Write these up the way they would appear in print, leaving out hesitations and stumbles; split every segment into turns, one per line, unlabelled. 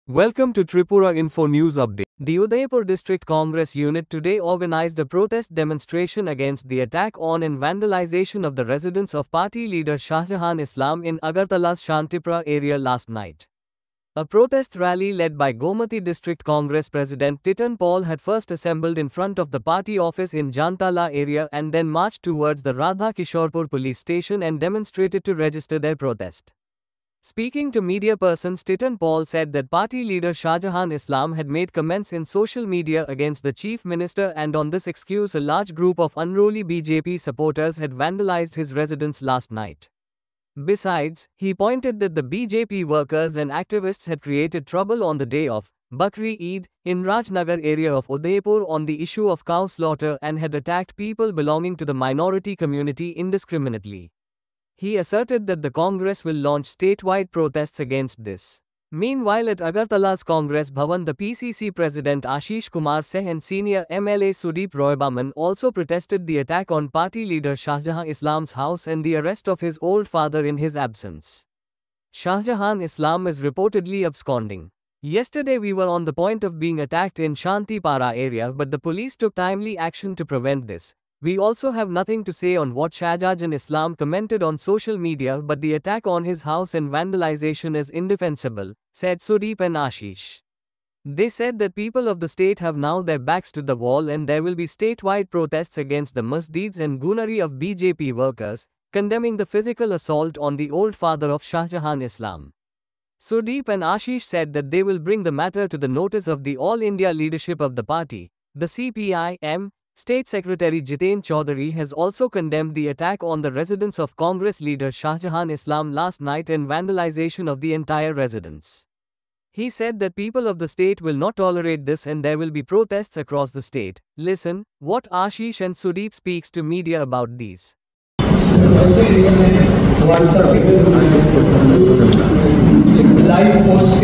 Welcome to Tripura Info News Update. The Udaipur District Congress unit today organized a protest demonstration against the attack on and vandalization of the residence of party leader Shahjahan Islam in Agartala's Shantipura area last night. A protest rally led by Gomati District Congress President Titan Paul had first assembled in front of the party office in Jantala area and then marched towards the Radha Kishorpur police station and demonstrated to register their protest. Speaking to media persons, Titan Paul said that party leader Shahjahan Islam had made comments in social media against the chief minister, and on this excuse a large group of unruly BJP supporters had vandalized his residence last night. Besides, he pointed that the BJP workers and activists had created trouble on the day of Bakri Eid in Rajnagar area of Udaipur on the issue of cow slaughter and had attacked people belonging to the minority community indiscriminately. He asserted that the Congress will launch statewide protests against this. Meanwhile, at Agartala's Congress Bhavan, the PCC President Ashish Kumar Seh and senior MLA Sudeep Roy Baman also protested the attack on party leader Shahjahan Islam's house and the arrest of his old father in his absence. Shahjahan Islam is reportedly absconding. Yesterday we were on the point of being attacked in Shantipara area, but the police took timely action to prevent this. We also have nothing to say on what Shahjahan Islam commented on social media, but the attack on his house and vandalization is indefensible, said Sudeep and Ashish. They said that people of the state have now their backs to the wall and there will be statewide protests against the misdeeds and goonery of BJP workers, condemning the physical assault on the old father of Shahjahan Islam. Sudeep and Ashish said that they will bring the matter to the notice of the All India leadership of the party. The CPI-M State Secretary Jiten Chaudhary has also condemned the attack on the residence of Congress leader Shahjahan Islam last night and vandalization of the entire residence. He said that people of the state will not tolerate this and there will be protests across the state. Listen what Ashish and Sudeep speaks to media about these.
Live post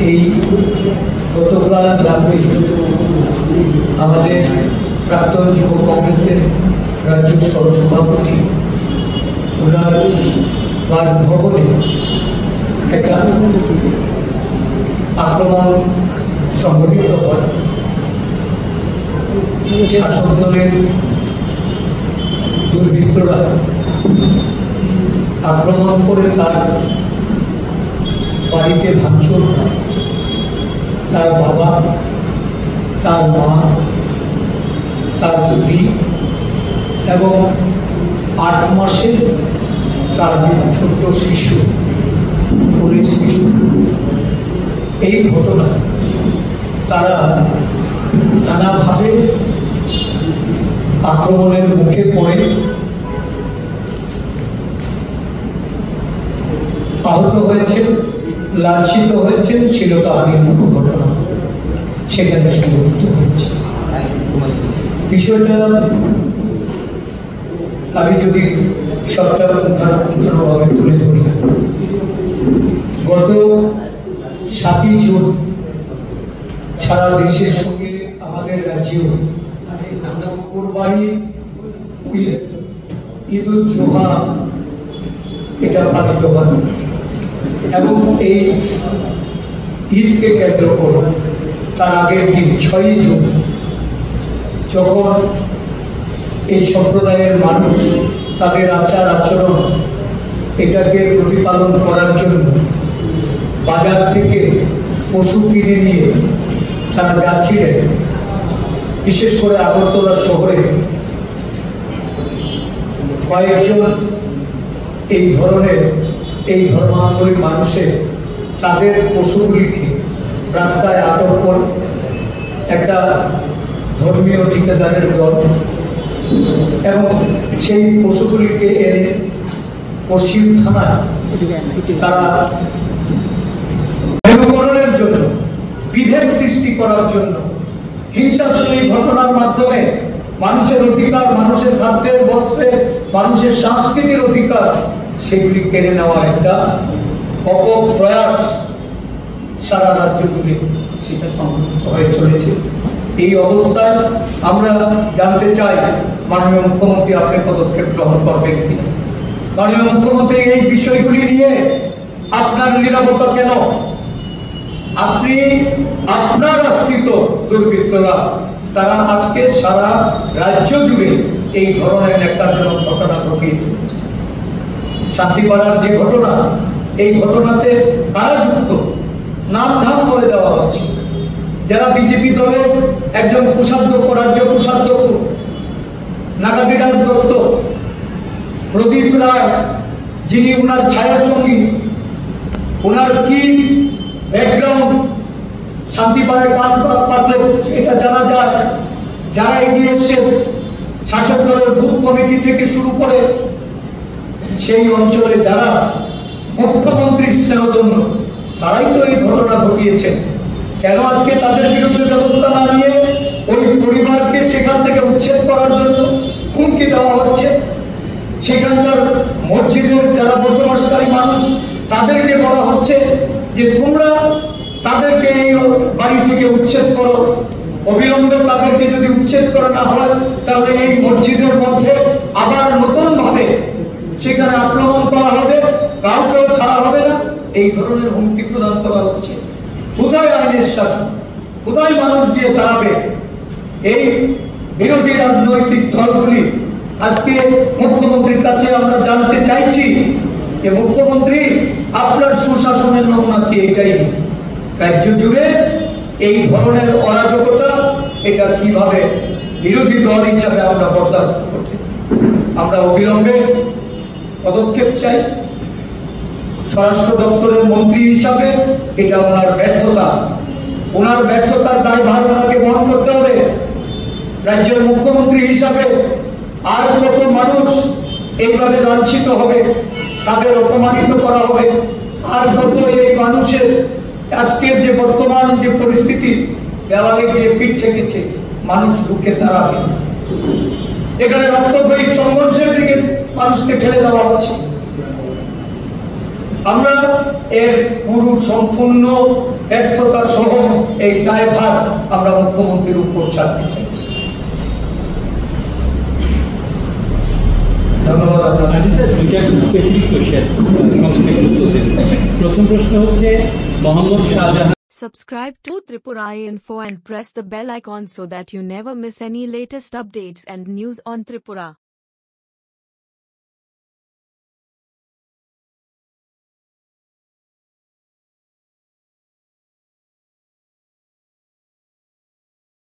এই গতকাল রাতে আমাদের প্রাক্তন যুব কংগ্রেসের রাজ্য সহসভাপতি ওনার বাসভবনে একটা আক্রমণ সংঘটিত হয়। শাসক দলের দুর্বৃত্তরা আক্রমণ করে তার বাড়িতে ভাঙচুর, তার বাবা, তার মা, তার স্ত্রী এবং 8 মাসের তার যে ছোট্ট শিশু, পুলিশ শিশু, এই ঘটনা তারা নানাভাবে আক্রমণের মুখে পড়ে আহত হয়েছে, লাঞ্ছিত হয়েছে, চিরতাহানির মতো ঘটনা সেখানে সংঘটিত হয়েছে। বিষয়টা আমি যদি সবটা পুঙ্খানুপুঙ্খানুভাবে তুলে ধরি, গত 7ই জুন সারা দেশের সঙ্গে আমাদের রাজ্যেও কুরবানি ঈদ উল জুহা এটা পালিত হয় এবং এই ঈদকে কেন্দ্র করে তার আগের দিন 6ই জুন যখন এই সম্প্রদায়ের মানুষ তাদের আচার আচরণ এটাকে প্রতিপালন করার জন্য বাজার থেকে পশু কিনে নিয়ে তারা যাচ্ছিলেন, বিশেষ করে আগরতলা শহরে কয়েকজন এই ধরনের এই ধর্মাবলম্বী মানুষের তাদের পশুগুলিকে রাস্তায় আটক করে একটা ধর্মীয় ঠিকাদারের দল এবং সেই পশুগুলিকে এনে পশ্চিম থানায় তারা মেরুকরণের জন্য, বিভেদ সৃষ্টি করার জন্য, হিংসাত্মক ঘটনার মাধ্যমে মানুষের অধিকার, মানুষের খাদ্যের, বস্ত্রের, মানুষের সাংস্কৃতিক অধিকার সেগুলি কেড়ে নেওয়ার একটা অপপ্রয়াস সারা রাজ্য জুড়ে সেটা সংঘটিত হয়ে চলেছে। এই অবস্থায় আমরা জানতে চাই মাননীয় মুখ্যমন্ত্রী আপনি পদক্ষেপ গ্রহণ করবেন কিনা। মাননীয় মুখ্যমন্ত্রী, এই বিষয়গুলি নিয়ে আপনার নিরাপত্তা কেন? আপনি আপনার আশ্রিত দুর্বৃত্তরা তারা আজকে সারা রাজ্য জুড়ে এই ধরনের ন্যাক্কারজনক ঘটনা ঘটিয়ে চলেছে। শান্তিপাড়ার যে ঘটনা, এই ঘটনাতে কারা যুক্ত নাম ধাম করে দেওয়া হচ্ছে। যারা বিজেপি দলের একজন কোষাধ্যক্ষ, রাজ্য কোষাধ্যক্ষ নাগাদিরাজ দত্ত, প্রদীপ রায়, যিনি ওনার ছায়া সঙ্গী, ওনার কি ব্যাকগ্রাউন্ড শান্তিপাড়ায় কান পাতলে এটা জানা যায়। যারা এগিয়ে এসছে শাসক দলের বুথ কমিটি থেকে শুরু করে সেই অঞ্চলে যারা মুখ্যমন্ত্রীর স্নেহধন্য, তারাই তো এই ঘটনা ঘটিয়েছেন। কেন আজকে তাদের বিরুদ্ধে ব্যবস্থা না নিয়ে ওই পরিবারকে সেখান থেকে উচ্ছেদ করার জন্য হুমকি দেওয়া হচ্ছে? সেখানকার মসজিদের যারা বসবাসকারী মানুষ, তাদেরকে বলা হচ্ছে যে তোমরা তাদেরকে এই বাড়ি থেকে উচ্ছেদ করো, অবিলম্বে তাদেরকে যদি উচ্ছেদ করা না হয় তাহলে এই মসজিদের মধ্যে আবার নতুন ভাবে সেখানে আক্রমণ করা হবে, কাউকেও ছাড়া হবে না। এই ধরনের হুমকি প্রদান করা হচ্ছে। কোথায় আইনের শাসন? কোথায় মানুষ দিয়ে দাঁড়াবে? এই বিরোধী রাজনৈতিক দলগুলি আজকে মুখ্যমন্ত্রীর কাছে আমরা জানতে চাইছি যে মুখ্যমন্ত্রী, আপনার সুশাসনের নমুনা কি এটাই? রাজ্য জুড়ে এই ধরনের অরাজকতা, এটা কিভাবে বিরোধী দল হিসাবে আমরা বরদাস্ত করতে? আমরা অবিলম্বে পদক্ষেপ চাই। স্বরাষ্ট্র দপ্তরের মন্ত্রী হিসাবে এটা ওনার ব্যর্থতা, ওনার ব্যর্থতার দায়ভার ওনাকে বহন করতে হবে। রাজ্যের মুখ্যমন্ত্রী হিসাবে আর কত মানুষ এইভাবে লাঞ্ছিত হবে, তাদের অপমানিত করা হবে, আর কত এই মানুষের আজকের যে বর্তমান যে পরিস্থিতি, দেওয়ালে গিয়ে পিঠ ঠেকেছে, মানুষ বুকে দাঁড়াবে। এখানে রক্তক্ষয়ী সংঘর্ষের দিকে মানুষকে ঠেলে দেওয়া হচ্ছে। আমরা এর পুরো সম্পূর্ণ ব্যর্থতা সহ এই দায়ভার আমরা মুখ্যমন্ত্রীর উপর ছাড়তে চাইছি। ধন্যবাদ।
স্পেসিফিক কোশ্চেন প্রথম প্রশ্ন হচ্ছে Mohammad Shahjahan.
Subscribe to Tripura Info and press the bell icon so that you never miss any latest updates and news on Tripura.